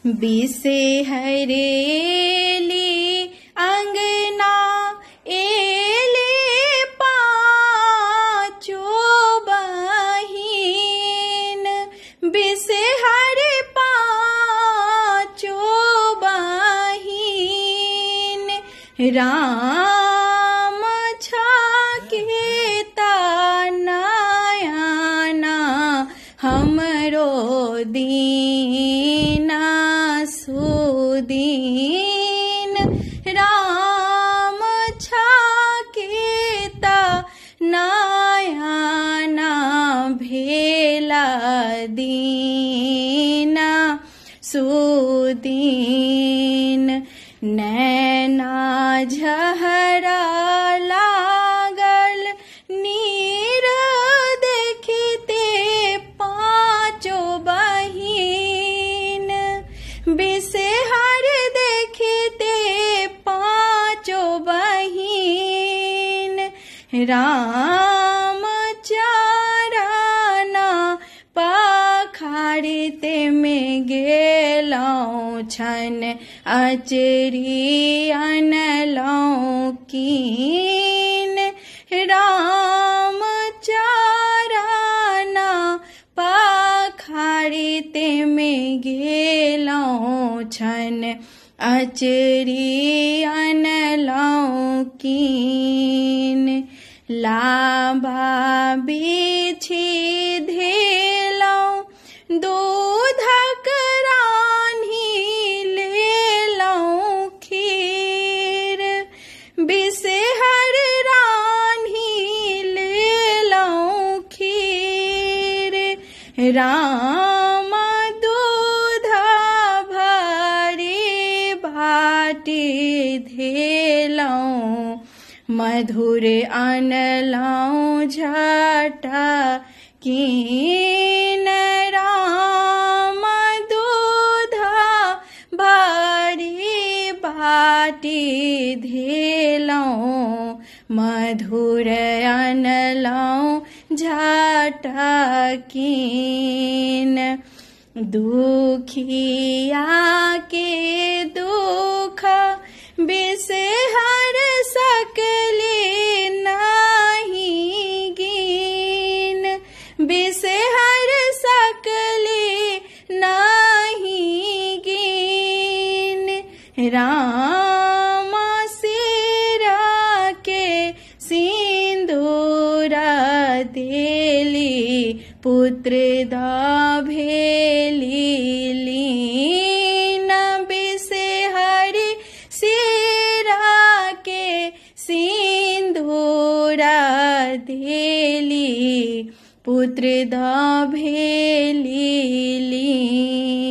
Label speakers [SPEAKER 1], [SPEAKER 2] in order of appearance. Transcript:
[SPEAKER 1] बिसे हरेली अंगना एले पाँचो बहिन, बिसे हरे पाँचो बहिन। राम छाकेता नयना हमरो दीना सुदीन। राम छाकेता नयना भेला दीना सुदीन। नैना झहरा लागल नीर देखते पाँचो बहिन, बिसे हर देखते पाँचो बहिन। राम चारना पखाड़ते में गेलौं छन, अचरी अनलौं कीन। राम चारना पखाड़ते में गेलौं छन, अचरी अनलौं कीन। लाबा बिछि धेलौं दूधक रान्ही लेलौं खीर, बिसे हर रान्ही लेलौं खीर। राम दूधा भरी भाटी धेलौं, मधुर अनलौं झटा कीन। राम दूधा भरी भाटी धेलौं, मधुर अनलौं झटा कीन। दुखिया के दुख बिसे हर सकले नहीं गिन, बिसे हर सकले नहीं गिन। राम सिरा के सिंदूरा देली, पुत्र दाभेली लीन, बिसे हरि सिरा के सिंदूरा देली, पुत्र दाभेली लीन।